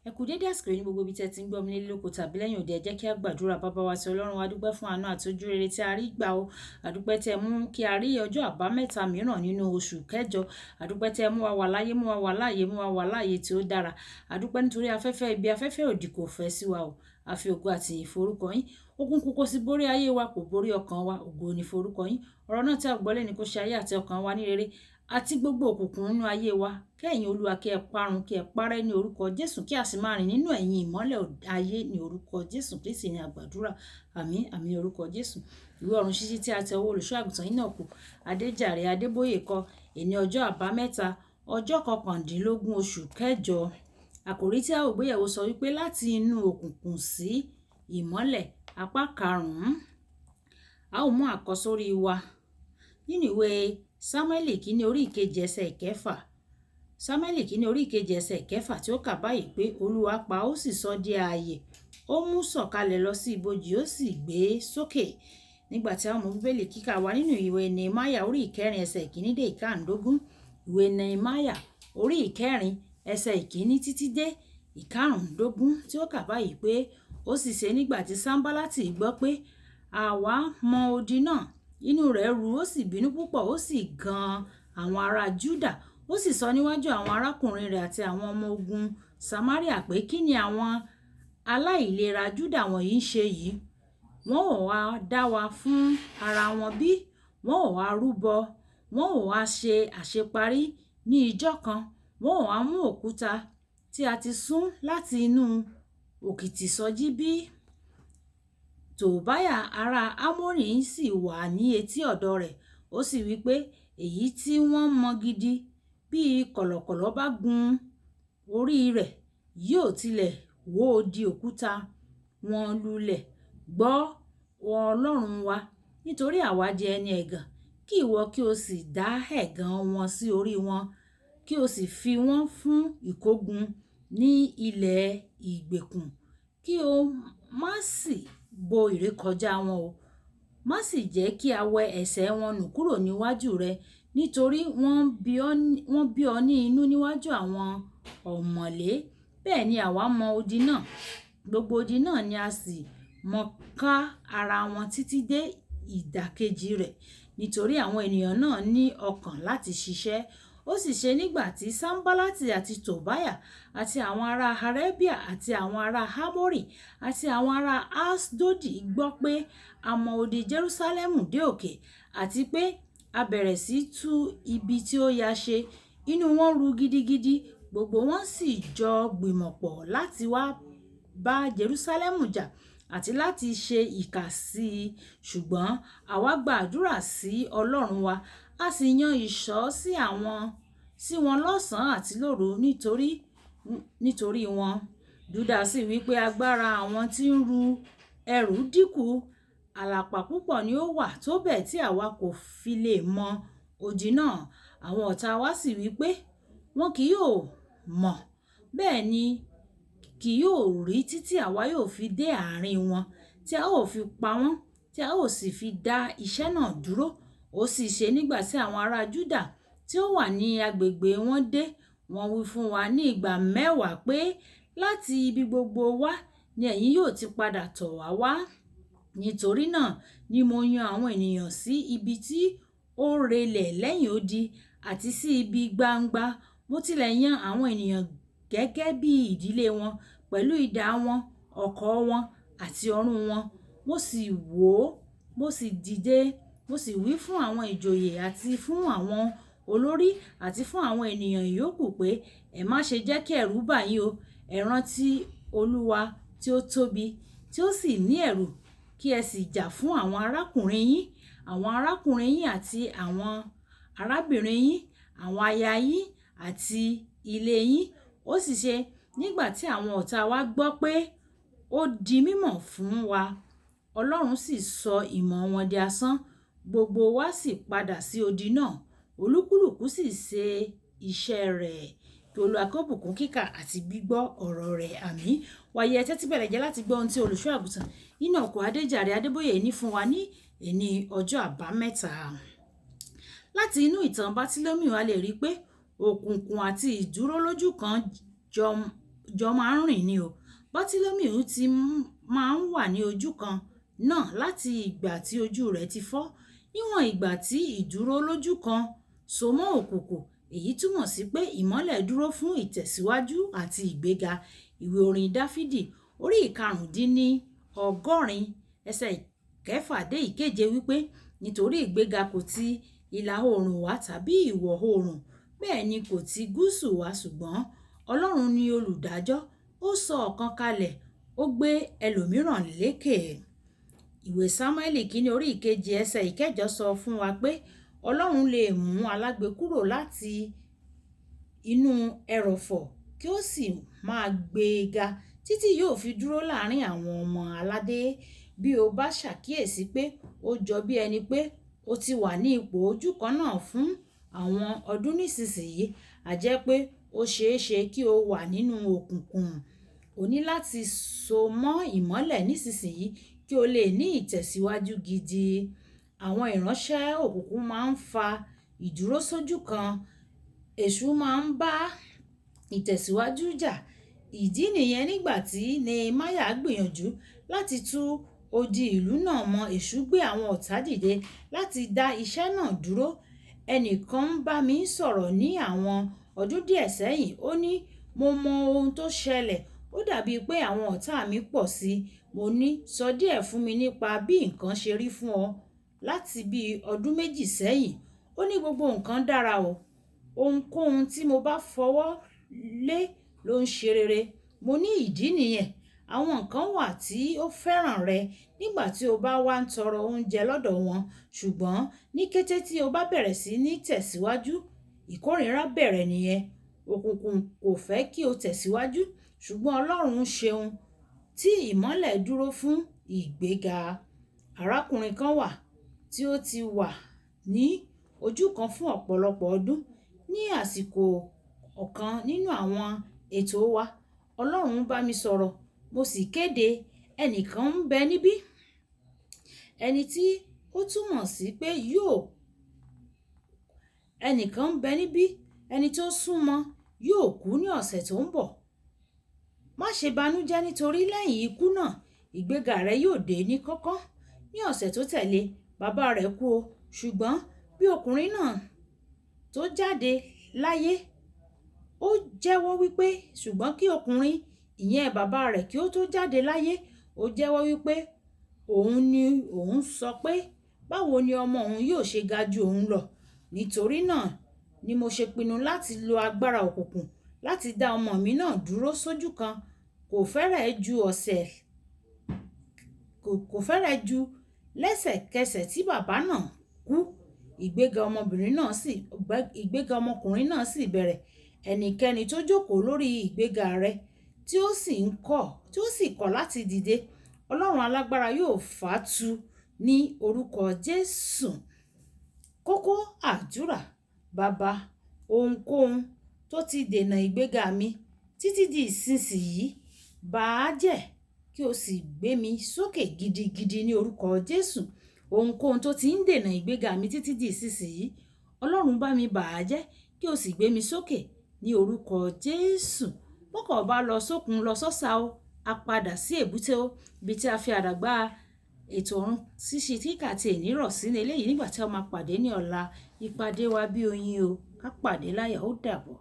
Ẹ kú dédé àsìkò yìí ní gbogbo ibi tí ẹ ti ń gbọ́ mi nílé lóko tàbí lẹ́yìn òde. Ẹ jẹ́ kí a gbàdúrà. Bàbá wa tí Ọlọ́run wa, dúpẹ́ fún àánú àti ojú rere tí a rí gbà o. Àdúpẹ́ tẹ́ mú kí a rí ọjọ́ àbámẹ́ta mìíràn nínú oṣù kẹjọ. Àdúpẹ́ tẹ́ mú wa wà láyé, mú wa wà láàyè, mú wa wà láàyè tí ó dára. Àdúpẹ́ nítorí afẹ́fẹ́ ibi, afẹ́fẹ́ òdì kò fẹ́ sí wa o. A fi ògo àti ìyìn forúkọ yín. Òkùnkùn kò sí borí ayé wa, kò borí ọkàn wa. Ògo ni forúkọ yín. Ọ̀rọ̀ náà tí a gbọ́ lẹ́ni kó ṣe ayé àti ọkàn wa ní rere, àti gbogbo òkùnkùn nínú ayé wa. Kẹ́yìn Olúwa kí ẹ parun, kí ẹ parẹ́ ní orúkọ Jésù, kí a sì máa rìn nínú ẹ̀yìn ìmọ́lẹ̀ ayé ní orúkọ Jésù Kristi ní àgbàdúrà. Àmín, àmín orúkọ Jésù. Ìwé ọ̀run ṣíṣí tí a tẹ ọwọ́ olùṣọ́ àgùntàn Enoch Adéjàre Adébóyè kọ, èní ọjọ́ àbámẹ́ta ọjọ́ 19 oṣù kẹjọ. Àkòrí tí a ó gbé yẹ̀wò sọ wípé láti inú òkùnkùn sí ìmọ́lẹ̀, apá 5. A ó mú àkọ́sórí wa nínú ìwé Sámúẹ́lì kínní orí ìkejì ẹsẹ̀ ìkẹfà. Sámúẹ́lì kínní orí ìkejì ẹsẹ̀ ìkẹfà tí ó kà báyìí pé Olúwa pa ó sì sọ di ààyè, ó mú sọ̀kalẹ̀ lọ sí ibojì, ó sì gbé sókè. Nígbà tí a mú bíbélì kíkà wá nínú ìwé Nehemiah orí ìkẹrin ẹsẹ̀ ìkíní dé ìkarùndógún. Ìwé Nehemiah orí ìkẹrin ẹsẹ̀ ìkíní títí dé ìkarùndógún tí ó kà báyìí pé ó sì ṣe nígbà tí Sanbalati gbọ́ pé àwa mọ odi náà, inú rẹ̀ ru, ó sì bínú púpọ̀, ó sì gan àwọn ará Júdà. Ó sì sọ níwájú àwọn arákùnrin rẹ̀ àti àwọn ọmọ ogun Samaria pé kí ni àwọn aláìlera Júdà wọ̀nyí ń ṣe yìí? Wọ́n ò wá dá wa fún ara wọn bí? Wọ́n ò wá rúbọ? Wọ́n ò wá ṣe àṣeparí ní ijọ́ kan? Wọ́n ò wá mú òkúta tí a ti sún láti inú òkìtì sọjí bí? Tòbáyà ará Ámórì sì wà ní etí ọ̀dọ̀ rẹ̀. Ó sì wí pé èyí tí wọ́n mọ gidi bí kọ̀lọ̀kọ̀lọ̀ bá gun orí rẹ̀ yóò tilẹ̀ wó di òkúta wọn lulẹ̀. Gbọ́ Ọlọ́run wa, nítorí àwa jẹ́ ẹni ẹ̀gàn, kí ìwọ kí o sì dá ẹ̀gàn wọn sí orí wọn, kí o sì fi wọ́n fún ìkógun ní ilẹ̀ ìgbèkùn, kí o má sì bo ìrékọjá wọn o. Má sì jẹ́ kí a wẹ ẹ̀ṣẹ̀ wọn nù kúrò níwájú rẹ, nítorí wọ́n bí ọ ní inú níwájú àwọn ọ̀mọ̀lé. Bẹ́ẹ̀ ni àwa mọ odi náà, gbogbo odi náà ni a sì mọ ká ara wọn títí dé ìdàkejì rẹ̀, nítorí àwọn ènìyàn náà ní ọkàn láti ṣiṣẹ́. Ó sì ṣe nígbà tí Sanbalati àti Tòbáyà àti àwọn ará Arabia àti àwọn ará Hamori àti àwọn ará Asdodi gbọ́ pé a mọ odi Jerusalemu dé òkè, àti pé a bẹ̀rẹ̀ sí tú ibi tí ó ya ṣe, inú wọn ru gidigidi. Gbogbo wọn sì jọ gbìmọ̀ pọ̀ láti wá bá Jerusalemu jà àti láti ṣe ìkà sí i. Ṣùgbọ́n àwa gba àdúrà sí Ọlọ́run wa, a sì yan ìṣọ́ sí wọn lọ́sàn-án àti lóru nítorí wọn. Júdà sì wí pé agbára àwọn tí ń ru ẹrù dínkù, àlàpà púpọ̀ ni ó wà tó bẹ́ẹ̀ tí àwa kò fi lè mọ odi náà. Àwọn ọ̀tá wa sì wí pé wọn kì yóò mọ̀, bẹ́ẹ̀ ni kì yóò rí títí àwa yóò fi dé àárín wọn, tí a ó fi pa wọ́n, tí a ó sì fi dá iṣẹ́ náà dúró. Ó sì ṣe nígbà tí àwọn ará Júdà tí ó wà ní agbègbè wọn dé, wọ́n wí fún wa ní ìgbà 10 pé láti ibi gbogbo wá ni ẹ̀yin yóò ti padà tọ̀ wá wá. Nítorí náà ni mo yan àwọn ènìyàn sí ibi tí ó relẹ̀ lẹ́yìn odi àti sí ibi gbangba. Mo tilẹ̀ yan àwọn ènìyàn gẹ́gẹ́ bí ìdílé wọn, pẹ̀lú idà wọn, ọ̀kọ̀ wọn àti ọrun wọn. Mo sì wò, mo sì dìde, mo sì wí fún àwọn ìjòyè àti fún àwọn olórí àti fún àwọn ènìyàn ìyókù pé ẹ má ṣe jẹ́ kí ẹ̀rù bà yín o. Ẹ rántí Olúwa tí ó tóbi, tí ó sì ní ẹ̀rù, kí ẹ sì jà fún àwọn arákùnrin yín àti àwọn arábìnrin yín, àwọn aya yín àti ilé yín. Ó sì ṣe nígbà tí àwọn ọ̀tá wa gbọ́ pé ó di mímọ̀ fún wa, Ọlọ́run sì sọ ìmọ̀ wọn di asán. Gbogbo wa sì padà sí odi náà, olúkúlùkù sì ṣe iṣẹ́ rẹ̀. Kí Olúwa kó bùkún kíkà àti gbígbọ́ ọ̀rọ̀ rẹ̀. Àmín. Wàyí ẹ tẹ́tí bẹ̀rẹ̀ jẹ́ láti gbọ́ ohun tí olùṣọ́ àgùntàn Enoch Adéjàre Adébóyè ní fún wa ní èní ọjọ́ àbámẹ́ta. Láti inú ìtàn Bátílómì a lè rí pé òkùnkùn àti ìdúró lójú kan jọ máa ń rìn ni o. Bátílómìù ti máa ń wà ní ojú kan náà láti ìgbà tí ojú rẹ̀ ti fọ́. Níwọ̀n ìgbà tí ìdúró lójú kan so mọ́ òkùnkùn, èyí túmọ̀ sí pé ìmọ́lẹ̀ dúró fún ìtẹ̀síwájú àti ìgbéga. Ìwé orin Dáfídì orí ìkarùndínní ọgọ́rin ẹsẹ̀ ìkẹfà dé ìkeje wípé nítorí ìgbéga kò ti ìlà oòrùn wá tàbí ìwọ̀ oòrùn, bẹ́ẹ̀ ni kò ti gúúsù wá, ṣùgbọ́n Ọlọ́run ni olùdájọ́. Ó sọ ọ̀kan kalẹ̀, ó gbé ẹlòmíràn lékè. Ìwé Sámúẹ́lì kínní orí ìkejì ẹsẹ̀ ìkẹjọ sọ fún wa pé Ọlọ́run lè mú alágbe kúrò láti inú ẹrọ̀fọ̀ kí ó sì máa gbé e ga títí yóò fi dúró láàrin àwọn ọmọ aládé. Bí o bá ṣàkíyèsí pé ó jọ bí ẹni pé o ti wà ní ipò ojú kan náà fún àwọn ọdún nísinsìnyí, a jẹ́ pé ó ṣeé ṣe kí o wà nínú òkùnkùn. O ní láti so mọ́ ìmọ́lẹ̀ nísinsìnyí kí o lè ní ìtẹ̀síwájú gidi. Àwọn ìránṣẹ́ òkùnkùn máa ń fa ìdúrósójú kan. Èṣù máa ń bá ìtẹ̀síwájú jà. Ìdí nìyẹn nígbà tí Nehemiah gbìyànjú láti tú odi ìlú náà mọ́, èṣù gbé àwọn ọ̀tá dìde láti dá iṣẹ́ náà dúró. Ẹnìkan ń bá mi sọ̀rọ̀ ní àwọn ọdún díẹ̀ sẹ́yìn. Ó ní mo mọ ohun tó ṣẹlẹ̀. Ó dàbí pé àwọn ọ̀tá mi pọ̀ sí i. Mo ní sọ díẹ̀ fún mi nípa bí nǹkan ṣe rí fún ọ láti bí ọdún méjì sẹ́yìn. Ó ní gbogbo nǹkan dára o. Ohunkóhun tí mo bá fọwọ́ lé ló ń ṣe rere. Mo ní ìdí nìyẹn. Àwọn nǹkan wà tí ó fẹ́ràn rẹ nígbà tí o bá wá ń tọrọ oúnjẹ lọ́dọ̀ wọn, ṣùgbọ́n ní kété tí o bá bẹ̀rẹ̀ sí ní tẹ̀síwájú, ìkórìíra bẹ̀rẹ̀ nìyẹn. Òkùnkùn kò fẹ́ kí o tẹ̀síwájú, ṣùgbọ́n Ọlọ́run ṣeun tí ìmọ́lẹ̀ dúró fún ìgbéga. Arákùnrin kan wà tí ó ti wà ní ojú kan fún ọ̀pọ̀lọpọ̀ ọdún. Ní àsìkò ọ̀kan nínú àwọn ètò wa, Ọlọ́run bá mi sọ̀rọ̀, mo sì kéde ẹnìkan ń bẹ níbí. Ẹni tí ó túmọ̀ sí pé ẹnìkan ń bẹ níbí, ẹni tó súnmọ́ yóò kú ní ọ̀sẹ̀ tó ń bọ̀. Má ṣe banújẹ́ nítorí lẹ́yìn ikú náà, ìgbéga rẹ yóò dé ní kánkán. Ní ọ̀sẹ̀ tó tẹ̀lé, bàbá rẹ̀ kú o, ṣùgbọ́n bí ọkùnrin náà tó jáde láyé, ó jẹ́wọ́ wípé ṣùgbọ́n kí ọkùnrin ìyẹn bàbá rẹ̀ kí ó tó jáde láyé, ó jẹ́wọ́ wípé òun sọ pé báwo ni ọmọ òun yóò ṣe ga ju òun lọ. Nítorí náà ni mo ṣe pinnu láti lo agbára òkùnkùn láti dá ọmọ mi náà dúró sójú kan. Kò fẹ́rẹ̀ ju lẹ́sẹ̀kẹsẹ̀ tí bàbá náà kú, ìgbéga ọmọkùnrin náà sì bẹ̀rẹ̀. Ẹnikẹ́ni tó jókòó lórí ìgbéga rẹ̀ tí ó sì kọ̀ láti dìde, Ọlọ́run alágbára yóò fà á tu ní orúkọ Jésù. Kókó àdúrà: Bàbá, ohunkóhun tó ti dènà ìgbéga mi títí di ìsinsìnyí, bà á jẹ́ kí o sì gbé mi sókè gidigidi ní orúkọ Jésù. Ohunkóhun tó ti ń dènà ìgbéga mi títí di ìsinsìnyí, Ọlọ́run bá mi bà á jẹ́ kí o sì gbé mi sókè ní orúkọ Jésù. Bọ́kọ̀ bá lọ sókun lọ sọ́sà o, a padà sí èbúté o. Ibi tí a fi àdàgbà ètò ọ̀run ṣíṣe tí kà ti ènìrọ̀ sí ní eléyìí nígbà tí a máa pàdé ní ọ̀la. Ìpàdé wa bí oyin o. Ká pàdé láyọ̀, ó dàbọ̀.